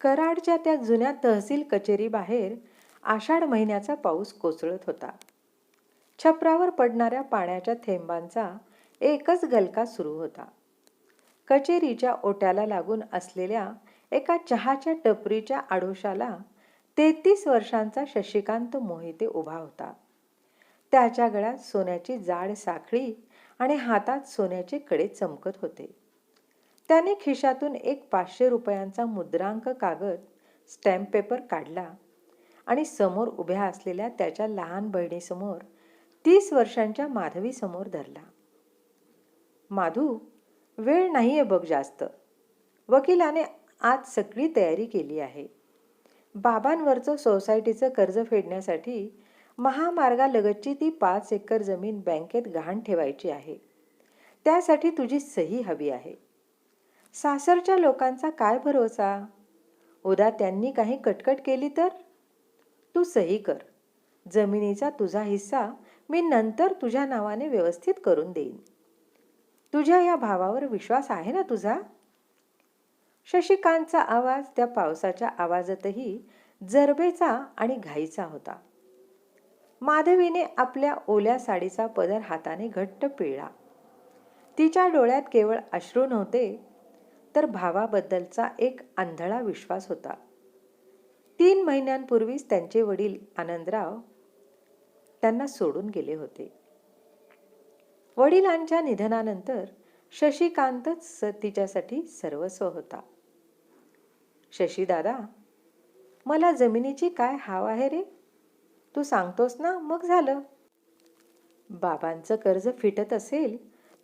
कराडच्या त्या जुन्या तहसील कचेरी बाहेर आषाढ महिन्याचा पाऊस कोसळत होता. छपरावर पडणाऱ्या पाण्याच्या थेंबांचा एकच गलका सुरू होता. कचेरीच्या ओट्याला लागून असलेल्या एका चहाच्या टपरीच्या आडोशाला 33 वर्षांचा शशिकांत मोहिते उभा होता. त्याच्या गळ्यात सोन्याची जाड साखळी आणि हातात सोन्याचे कडे चमकत होते. त्याने खिशातून एक 500 रुपयांचा मुद्रांक कागद स्टॅम्प पेपर काढला आणि समोर उभ्या असलेल्या त्याच्या लहान बहिणीसमोर 30 वर्षांच्या माधवीसमोर धरला. माधू, वेळ नाहीये बघ जास्त. वकिलाने आज सगळी तयारी केली आहे. बाबांवरचं सोसायटीचं कर्ज फेडण्यासाठी महामार्गालगतची ती 5 एकर जमीन बँकेत गहाण ठेवायची आहे. त्यासाठी तुझी सही हवी आहे. सासरच्या लोकांचा काय भरोसा? उद्या त्यांनी काही कटकट केली तर? तू सही कर. जमिनीचा तुझा हिस्सा मी नंतर तुझ्या नावाने व्यवस्थित करून देईन. तुझ्या या भावावर विश्वास आहे ना तुझा? शशिकांतचा आवाज त्या पावसाच्या आवाजातही जरबेचा आणि घाईचा होता. माधवीने आपल्या ओल्या साडीचा पदर हाताने घट्ट पिळला. तिच्या डोळ्यात केवळ अश्रू नव्हते, तर भावाबद्दलचा एक आंधळा विश्वास होता. 3 महिन्यांपूर्वीच त्यांचे वडील आनंदराव त्यांना सोडून गेले होते. वडिलांच्या निधनानंतर शशिकांतच तिच्यासाठी सर्वस्व होता. शशी दादा, मला जमिनीची काय हाव आहे रे? तू सांगतोस ना, मग झालं. बाबांचं कर्ज फिटत असेल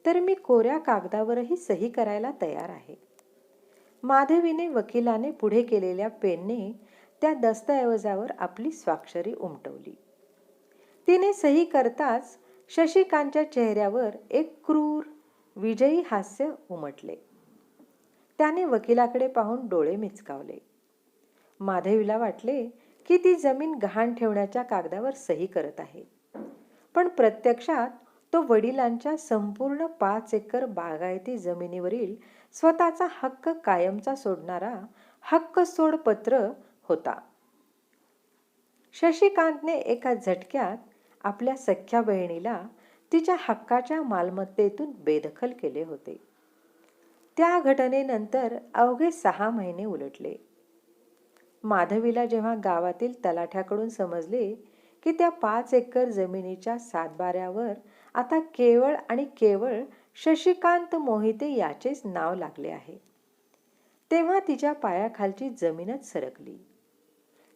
तर मी कोऱ्या कागदावरही सही करायला तयार आहे. माधवीने वकिलाने पुढे केलेल्या पेनने त्या दस्तऐवजावर आपली स्वाक्षरी उमटवली. तिने सही करताच शशिकांतच्या चेहऱ्यावर एक क्रूर विजयी हास्य उमटले. त्याने वकिलाकडे पाहून डोळे मिचकावले. माधवीला वाटले की ती जमीन गहाण ठेवण्याच्या कागदावर सही करत आहे, पण प्रत्यक्षात तो वडिलांच्या संपूर्ण 5 एकर बागायती जमिनीवरील स्वतःचा हक्क कायमचा सोडणारा हक्क सोड पत्र होता. शशिकांतने एका झटक्यात आपल्या सख्या बहिणीला तिच्या हक्काच्या मालमत्तेतून बेदखल केले होते. त्या घटनेनंतर अवघे 6 महिने उलटले. माधवीला जेव्हा गावातील तलाठ्याकडून समजले की त्या 5 एकर जमिनीच्या सातबाऱ्यावर आता केवळ आणि केवळ शशिकांत मोहिते याचेच नाव लागले आहे, तेव्हा तिच्या पायाखालची जमीनच सरकली.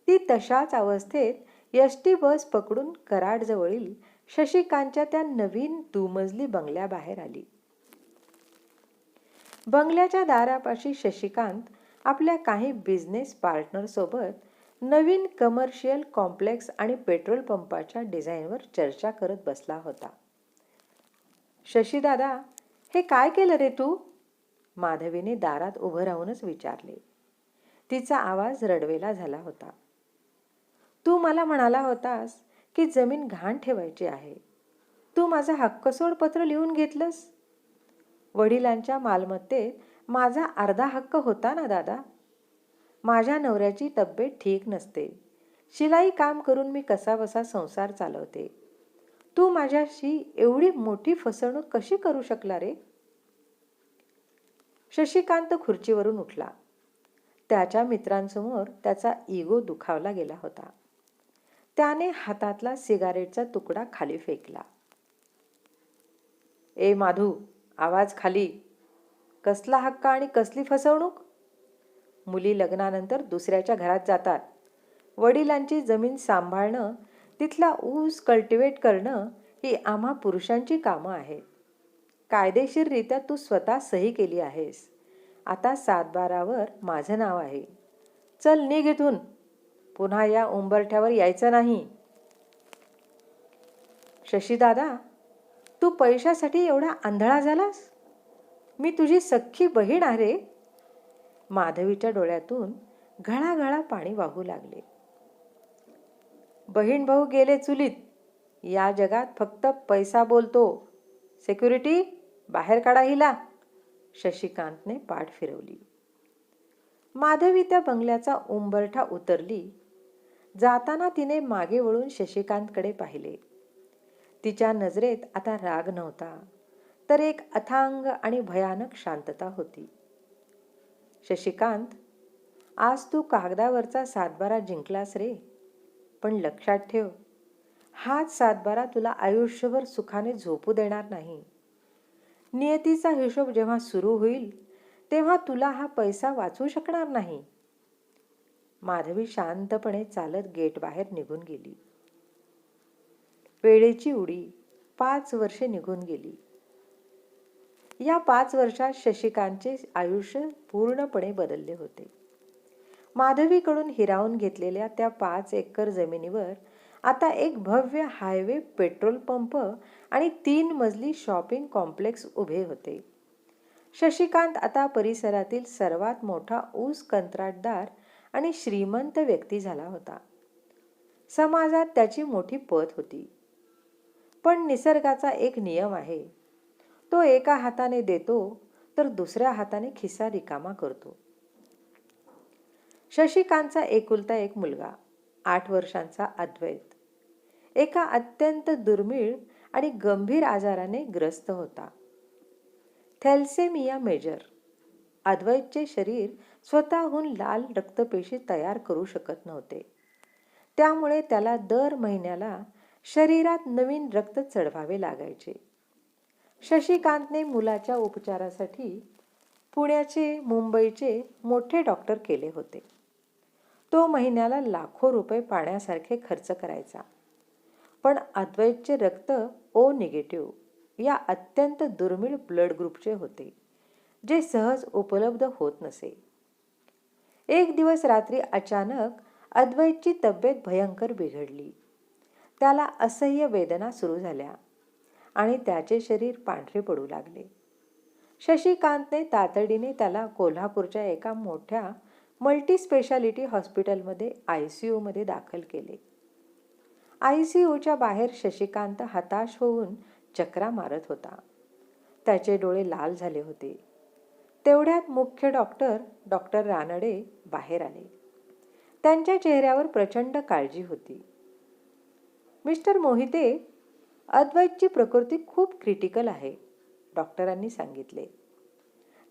ती तशाच अवस्थेत एसटी बस पकडून कराडजवळील शशिकांतच्या त्या नवीन दुमजली बंगल्याबाहेर आली. बंगल्याच्या दारापाशी शशिकांत आपल्या काही बिझनेस पार्टनरसोबत नवीन कमर्शियल कॉम्प्लेक्स आणि पेट्रोल पंपाच्या डिझाईनवर चर्चा करत बसला होता. शशी दादा, हे काय केलं रे तू? माधवीने दारात उभं राहूनच विचारले. तिचा आवाज रडवेला झाला होता. तू मला म्हणाला होतास की जमीन गहाण ठेवायची आहे. तू माझा हक्कसोड पत्र लिहून घेतलंस. वडिलांच्या मालमत्तेत माझा अर्धा हक्क होता ना दादा. माझ्या नवऱ्याची तब्येत ठीक नसते. शिलाई काम करून मी कसाबसा संसार चालवते. तू माझ्याशी एवढी मोठी फसवणूक कशी करू शकला रे? शशिकांत खुर्चीवरून उठला. त्याच्या मित्रांसमोर त्याचा इगो दुखावला गेला होता. त्याने हातातला सिगारेटचा तुकडा खाली फेकला. ए माधू, आवाज खाली. कसला हक्क आणि कसली फसवणूक? मुली लग्नानंतर दुसऱ्याच्या घरात जातात. वडिलांची जमीन सांभाळणं, तिथला ऊस कल्टिवेट करणं ही आम्हा पुरुषांची कामं आहेत. कायदेशीररित्या तू स्वतः सही केली आहेस. आता 7/12वर माझं नाव आहे. चल निघ इथून. पुन्हा या उंबरठ्यावर यायचं नाही. शशीदादा, तू पैशासाठी एवढा आंधळा झालास? मी तुझी सख्खी बहीण आहे. माधवीच्या डोळ्यातून घळाघळा पाणी वाहू लागले. बहीण भाऊ गेले चुलीत. या जगात फक्त पैसा बोलतो. सिक्युरिटी, बाहेर काढा हिला. शशिकांतने पाठ फिरवली. माधवी त्या बंगल्याचा उंबरठा उतरली. जाताना तिने मागे वळून शशिकांतकडे पाहिले. तिच्या नजरेत आता राग नव्हता, तर एक अथांग आणि भयानक शांतता होती. शशिकांत, आज तू कागदावरचा सातबारा जिंकलास रे, पण लक्षात ठेव, हाच सातबारा तुला आयुष्यभर सुखाने झोपू देणार नाही. नियतीचा हिशोब जेव्हा सुरू होईल तेव्हा तुला हा पैसा वाचू शकणार नाही. माधवी शांतपणे चालत गेट बाहेर निघून गेली. वेळेची उडी 5 वर्षे निघून गेली. या 5 वर्षात शशिकांतचे आयुष्य पूर्णपणे बदलले होते. माधवीकडून हिरावून घेतलेल्या त्या 5 एकर जमिनीवर आता एक भव्य हायवे, पेट्रोल पंप आणि 3 मजली शॉपिंग कॉम्प्लेक्स उभे होते. शशिकांत आता परिसरातील सर्वात मोठा ऊस कंत्राटदार आणि श्रीमंत व्यक्ती झाला होता. समाजात त्याची मोठी पत होती. पण निसर्गाचा एक नियम आहे, तो एका हाताने देतो तर दुसऱ्या हाताने खिसा रिकामा करतो. शशिकांतचा एकुलता एक मुलगा 8 वर्षांचा अद्वैत एका अत्यंत दुर्मिळ आणि गंभीर आजाराने ग्रस्त होता. Thalassemia major. अद्वैतचे शरीर स्वतःहून लाल रक्तपेशी तयार करू शकत नव्हते. त्यामुळे त्याला दर महिन्याला शरीरात नवीन रक्त चढवावे लागायचे. शशिकांतने मुलाच्या उपचारासाठी पुण्याचे, मुंबईचे मोठे डॉक्टर केले होते. तो महिन्याला लाखो रुपये पाण्यासारखे खर्च करायचा. पण अद्वैतचे रक्त ओ निगेटिव्ह या अत्यंत दुर्मिळ ब्लड ग्रुपचे होते, जे सहज उपलब्ध होत नसे. एक दिवस रात्री अचानक अद्वैतची तब्येत भयंकर बिघडली. त्याला असह्य वेदना सुरू झाल्या आणि त्याचे शरीर पांढरे पडू लागले. शशिकांतने तातडीने त्याला कोल्हापूरच्या एका मोठ्या मल्टी स्पेशालिटी हॉस्पिटलमध्ये ICU मध्ये दाखल केले. ICUच्या बाहेर शशिकांत हताश होऊन चक्रा मारत होता. त्याचे डोळे लाल झाले होते. तेवढ्यात मुख्य डॉक्टर रानडे बाहेर आले. त्यांच्या चेहऱ्यावर प्रचंड काळजी होती. मिस्टर मोहिते, अद्वैतची प्रकृती खूप क्रिटिकल आहे, डॉक्टरांनी सांगितले.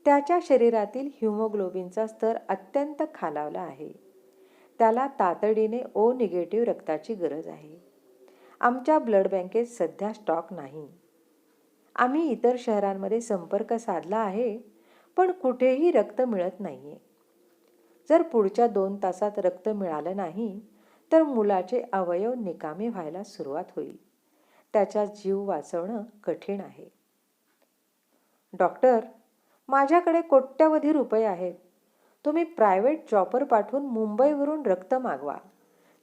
त्याच्या शरीरातील हिमोग्लोबिनचा स्तर अत्यंत खालावला आहे. त्याला तातडीने ओ निगेटिव्ह रक्ताची गरज आहे. आमच्या ब्लड बँकेत सध्या स्टॉक नाही. आम्ही इतर शहरांमध्ये संपर्क साधला आहे, पण कुठेही रक्त मिळत नाहीये. जर पुढच्या 2 तासात रक्त मिळालं नाही तर मुलाचे अवयव निकामी व्हायला सुरुवात होईल. त्याचा जीव वाचवणं कठीण आहे. डॉक्टर, माझ्याकडे कोट्यवधी रुपये आहेत. तुम्ही प्रायव्हेट चॉपर पाठवून मुंबईवरून रक्त मागवा.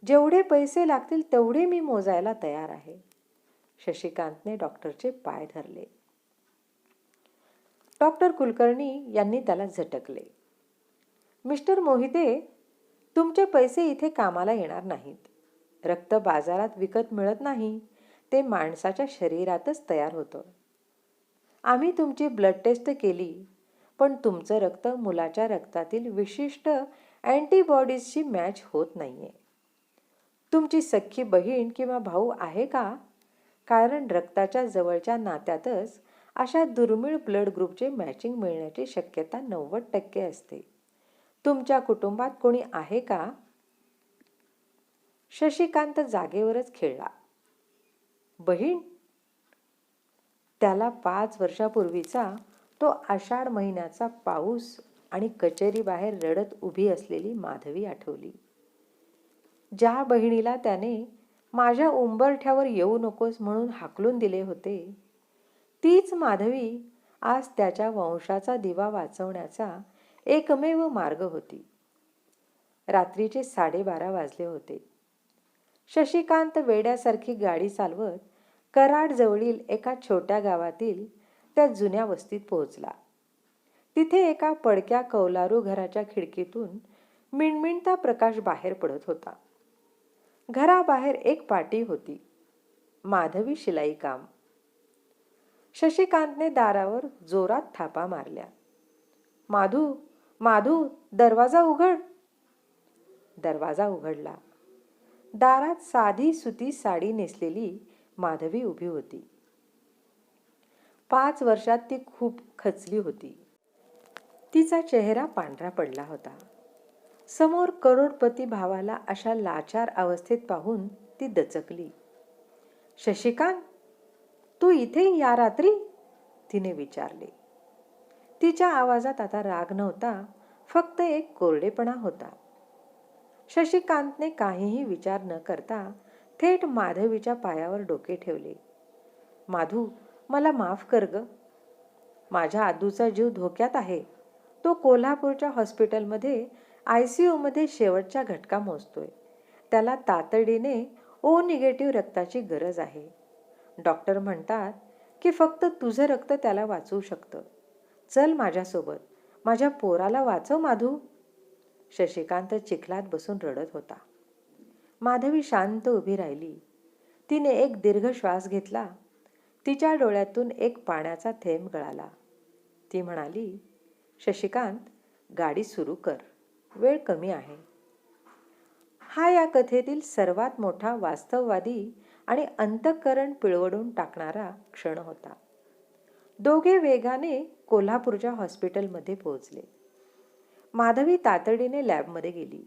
जेवढे पैसे लागतील तेवढे मी मोजायला तयार आहे. शशिकांतने डॉक्टरचे पाय धरले. डॉक्टर कुलकर्णी यांनी त्याला झटकले. मिस्टर मोहिते, तुमचे पैसे इथे कामाला येणार नाहीत. रक्त बाजारात विकत मिळत नाही, ते माणसाच्या शरीरातच तयार होतं. आम्ही तुमची ब्लड टेस्ट केली, पण तुमचं रक्त मुलाच्या रक्तातील विशिष्ट अँटीबॉडीजशी मॅच होत नाहीये. तुमची सख्खी बहीण किंवा भाऊ आहे का? कारण रक्ताच्या जवळच्या नात्यातच अशा दुर्मिळ ब्लड ग्रुपचे मॅचिंग मिळण्याची शक्यता 90% असते. तुमच्या कुटुंबात कोणी आहे का? शशिकांत जागेवरच खिळला. बहीण? त्याला 5 वर्षापूर्वीचा तो आषाढ महिन्याचा पाऊस आणि कचेरी बाहेर रडत उभी असलेली माधवी आठवली. ज्या बहिणीला त्याने माझ्या उंबरठ्यावर येऊ नकोस म्हणून हाकलून दिले होते, तीच माधवी आज त्याच्या वंशाचा दिवा वाचवण्याचा एकमेव मार्ग होती. रात्रीचे 12:30 वाजले होते. शशिकांत वेड्यासारखी गाडी चालवत कराडजवळील एका छोट्या गावातील त्या जुन्या वस्तीत पोहोचला. तिथे एका पडक्या कौलारू घराच्या खिडकीतून मिणमिणता प्रकाश बाहेर पडत होता. घराबाहेर एक पाटी होती. माधवी शिलाई काम. शशिकांतने दारावर जोरात थापा मारल्या. माधू, माधू, दरवाजा उघड. दरवाजा उघडला. दारात साधी सुती साडी नेसलेली माधवी उभी होती. 5 वर्षात ती खूप खचली होती. तिचा चेहरा पांढरा पडला होता. समोर करोडपती भावाला अशा लाचार अवस्थेत पाहून ती दचकली. शशिकांत, तू इथे या रात्री? तिने विचारले. तिच्या आवाजात आता राग नव्हता, फक्त एक कोरडेपणा होता. शशिकांतने काहीही विचार न करता थेट माधवीच्या पायावर डोके ठेवले. माधू, मला माफ कर ग. माझ्या आदूचा जीव धोक्यात आहे. तो कोल्हापूरच्या हॉस्पिटलमध्ये ICU मध्ये शेवटच्या घटका मोजतोय. त्याला तातडीने O निगेटिव्ह रक्ताची गरज आहे. डॉक्टर म्हणतात की फक्त तुझं रक्त त्याला वाचवू शकतं. चल माझ्यासोबत. माझ्या पोराला वाचव माधू. शशिकांत चिखलात बसून रडत होता. माधवी शांत उभी राहिली. तिने एक दीर्घ श्वास घेतला. तिच्या डोळ्यातून एक पाण्याचा थेंब गळाला. ती म्हणाली, शशिकांत, गाडी सुरू कर. वेळ कमी आहे. हा या कथेतील सर्वात मोठा वास्तववादी आणि अंतःकरण पिळवडून टाकणारा क्षण होता. दोघे वेगाने कोल्हापूरच्या हॉस्पिटलमध्ये पोहोचले. माधवी तातडीने लॅबमध्ये गेली.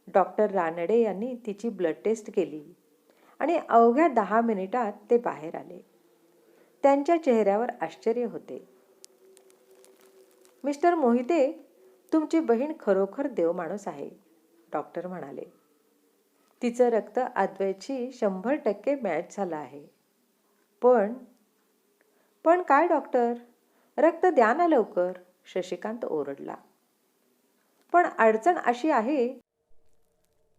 डॉक्टर रानडे यांनी तिची ब्लड टेस्ट केली आणि अवघ्या 10 मिनिटात ते बाहेर आले. त्यांच्या चेहऱ्यावर आश्चर्य होते. मिस्टर मोहिते, तुमची बहीण खरोखर देवमाणूस आहे, डॉक्टर म्हणाले. तिचं रक्त अद्वैतशी 100% मॅच झालं आहे. पण काय डॉक्टर? रक्त द्या ना लवकर, शशिकांत ओरडला. पण अडचण अशी आहे,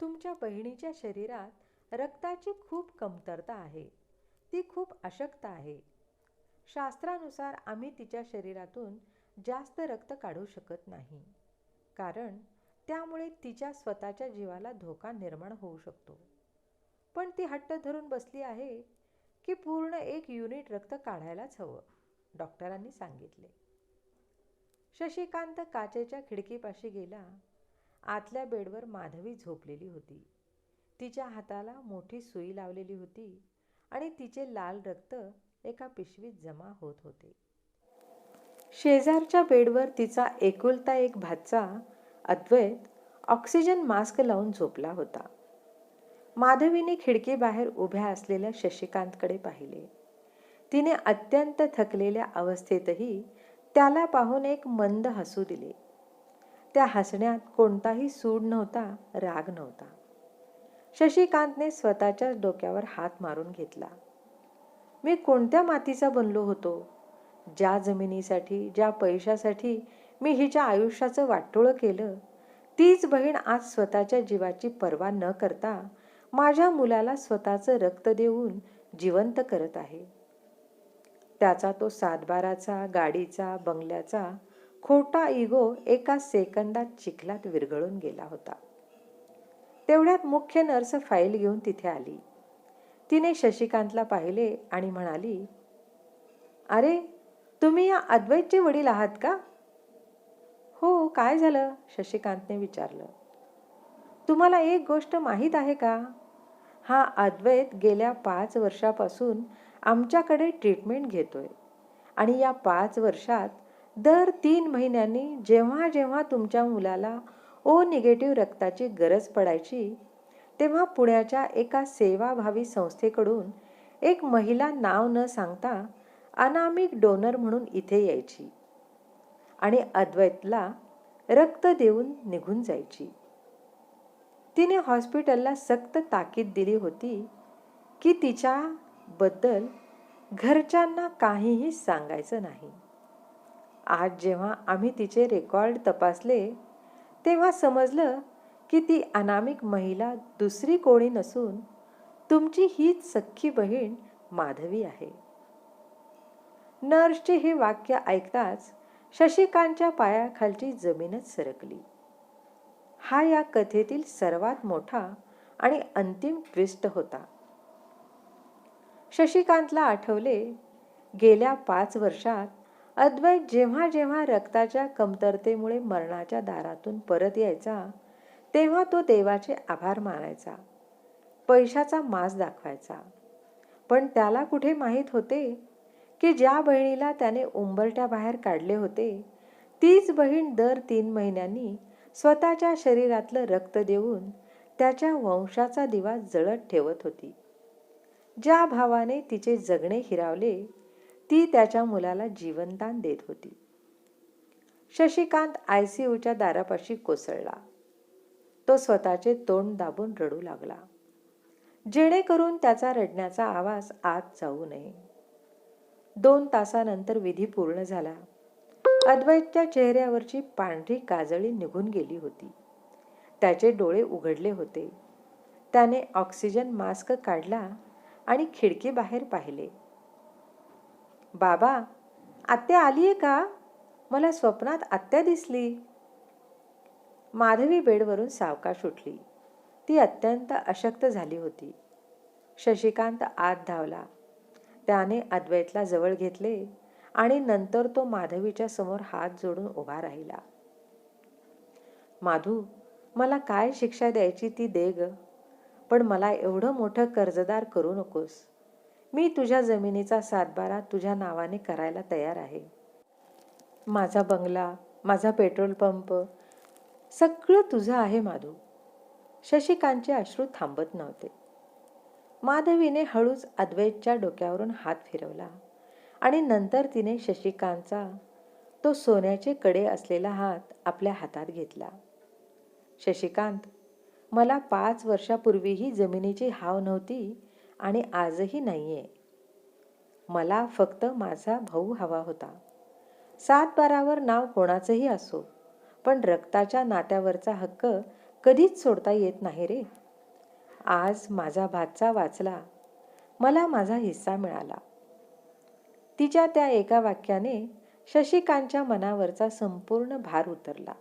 तुमच्या बहिणीच्या शरीरात रक्ताची खूप कमतरता आहे. ती खूप अशक्त आहे. शास्त्रानुसार आम्ही तिच्या शरीरातून जास्त रक्त काढू शकत नाही, कारण त्यामुळे तिच्या स्वतःच्या जीवाला धोका निर्माण होऊ शकतो. पण ती हट्ट धरून बसली आहे की पूर्ण 1 युनिट रक्त काढायलाच हवं, डॉक्टरांनी सांगितले. शशिकांत काचेच्या खिडकीपाशी गेला. आतल्या बेडवर माधवी झोपलेली होती. तिच्या हाताला मोठी सुई लावलेली होती आणि तिचे लाल रक्त एका पिशवीत जमा होत होते. शेजारच्या बेडवर तिचा एकुलता एक भाचा अद्वैत ऑक्सिजन मास्क लावून झोपला होता. माधवीने खिडकीबाहेर उभ्या असलेल्या शशिकांतकडे पाहिले. तिने अत्यंत थकलेल्या अवस्थेतही त्याला पाहून एक मंद हसू दिले. त्या हसण्यात कोणताही सूड नव्हता, राग नव्हता. शशिकांतने स्वतःच्याच डोक्यावर हात मारून घेतला. मी कोणत्या मातीचा बनलो होतो? ज्या जमिनीसाठी, ज्या पैशासाठी मी हिच्या आयुष्याचं वाटोळं केलं, तीच बहीण आज स्वतःच्या जीवाची पर्वा न करता माझ्या मुलाला स्वतःचं रक्त देऊन जिवंत करत आहे. त्याचा तो सातबाराचा, गाडीचा, बंगल्याचा खोटा इगो एका सेकंदात चिखलात विरघळून गेला होता. तेवढ्यात मुख्य नर्स फाईल घेऊन तिथे आली. तिने शशिकांतला पाहिले आणि म्हणाली, अरे, तुम्ही या अद्वैतचे वडील आहात का? हो, काय झालं? शशिकांतने विचारलं. तुम्हाला एक गोष्ट माहीत आहे का? हा अद्वैत गेल्या 5 वर्षापासून आमच्याकडे ट्रीटमेंट घेतोय आणि या 5 वर्षात दर 3 महिन्यांनी जेव्हा जेव्हा तुमच्या मुलाला O निगेटिव्ह रक्ताची गरज पडायची, तेव्हा पुण्याच्या एका सेवाभावी संस्थेकडून एक महिला नाव न सांगता अनामिक डोनर म्हणून इथे यायची आणि अद्वैतला रक्त देऊन निघून जायची. तिने हॉस्पिटलला सक्त ताकीद दिली होती की तिच्याबद्दल घरच्यांना काहीही सांगायचं नाही. आज जेव्हा आम्ही तिचे रेकॉर्ड तपासले, तेव्हा समजलं की ती अनामिक महिला दुसरी कोणी नसून तुमची हीच सख्खी बहीण माधवी आहे. नर्सचे हे वाक्य ऐकताच शशिकांतच्या पायाखालची जमीनच सरकली. हा या कथेतील सर्वात मोठा आणि अंतिम ट्विस्ट होता. शशिकांतला आठवले, गेल्या 5 वर्षात अद्वैत जेव्हा जेव्हा रक्ताच्या कमतरतेमुळे मरणाच्या दारातून परत यायचा, तेव्हा तो देवाचे आभार मानायचा, पैशाचा माज दाखवायचा. पण त्याला कुठे माहीत होते की ज्या बहिणीला त्याने उंबरठ्या बाहेर काढले होते, तीच बहीण दर 3 महिन्यांनी स्वतःच्या शरीरातलं रक्त देऊन त्याच्या वंशाचा दिवा जळत ठेवत होती. ज्या भावाने तिचे जगणे हिरावले, ती त्याच्या मुलाला जीवनदान देत होती. शशिकांत ICUच्या दारापाशी कोसळला. तो स्वतःचे तोंड दाबून रडू लागला, जेणेकरून त्याचा रडण्याचा आवाज आत जाऊ नये. 2 तासानंतर विधी पूर्ण झाला. अद्वैतच्या चेहऱ्यावरची पांढरी काजळी निघून गेली होती. त्याचे डोळे उघडले होते. त्याने ऑक्सिजन मास्क काढला आणि खिडकी बाहेर पाहिले. बाबा, आत्या आलीये का? मला स्वप्नात आत्या दिसली. माधवी बेडवरून सावकाश उठली. ती अत्यंत अशक्त झाली होती. शशिकांत आत धावला. त्याने अद्वैतला जवळ घेतले आणि नंतर तो माधवीच्या समोर हात जोडून उभा राहिला. माधू, मला काय शिक्षा द्यायची ती दे ग, पण मला एवढं मोठं कर्जदार करू नकोस. मी तुझ्या जमिनीचा 7/12 तुझ्या नावाने करायला तयार आहे. माझा बंगला, माझा पेट्रोल पंप, सगळं तुझं आहे माधू. शशिकांतचे अश्रू थांबत नव्हते. माधवीने हळूच अद्वैतच्या डोक्यावरून हात फिरवला आणि नंतर तिने शशिकांतचा तो सोन्याचे कडे असलेला हात आपल्या हातात घेतला. शशिकांत, मला 5 वर्षापूर्वीही जमिनीची हाव नव्हती आणि आजही नाहीये. मला फक्त माझा भाऊ हवा होता. 7/12वर नाव कोणाचंही असो, पण रक्ताच्या नात्यावरचा हक्क कधीच सोडता येत नाही रे. आज माझा भाचा वाचला, मला माझा हिस्सा मिळाला. तिच्या त्या एका वाक्याने शशिकांतच्या मनावरचा संपूर्ण भार उतरला.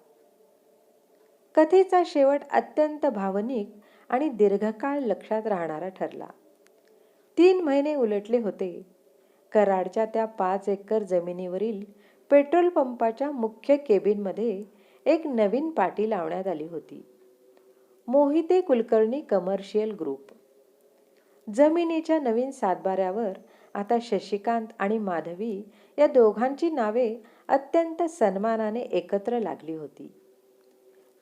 कथेचा शेवट अत्यंत भावनिक आणि दीर्घकाळ लक्षात राहणारा ठरला. 3 महिने उलटले होते. कराडच्या त्या 5 एकर जमिनीवरील पेट्रोल पंपाच्या मुख्य केबिनमध्ये एक नवीन पाटी लावण्यात आली होती. Mohite Kulkarni commercial group. जमिनीच्या नवीन 7/12वर आता शशिकांत आणि माधवी या दोघांची नावे अत्यंत सन्मानाने एकत्र लागली होती.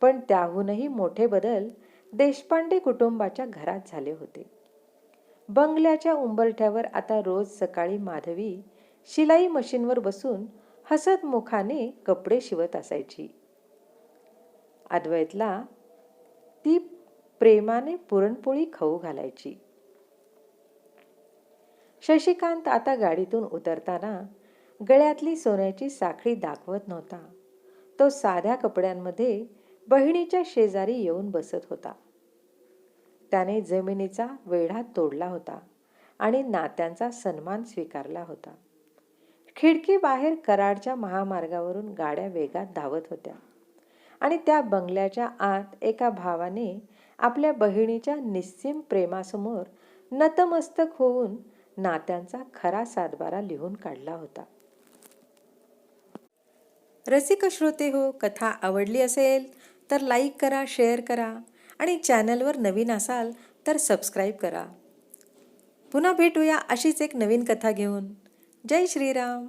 पण त्याहूनही मोठे बदल देशपांडे कुटुंबाच्या घरात झाले होते. बंगल्याच्या उंबरठ्यावर आता रोज सकाळी माधवी शिलाई मशीनवर बसून हसतमुखाने कपडे शिवत असायची. अद्वैतला ती प्रेमाने पुरणपोळी खाऊ घालायची. शशिकांत आता गाडीतून उतरताना गळ्यातली सोन्याची साखळी दाखवत नव्हता. तो साध्या कपड्यांमध्ये बहिणीच्या शेजारी येऊन बसत होता. त्याने जमिनीचा वेढा तोडला होता आणि नात्यांचा सन्मान स्वीकारला होता. खिडकी बाहेर कराडच्या महामार्गावरून गाड्या वेगात धावत होत्या आणि त्या बंगल्याच्या आत एका भावाने आपल्या बहिणीच्या निस्सीम प्रेमासमोर नतमस्तक होऊन नात्यांचा खरा 7/12 लिहून काढला होता. रसिक श्रोते हो, कथा आवडली असेल तर लाईक करा, शेअर करा आणि चॅनलवर नवीन असाल तर सबस्क्राईब करा. पुन्हा भेटूया अशीच एक नवीन कथा घेऊन. जय श्रीराम.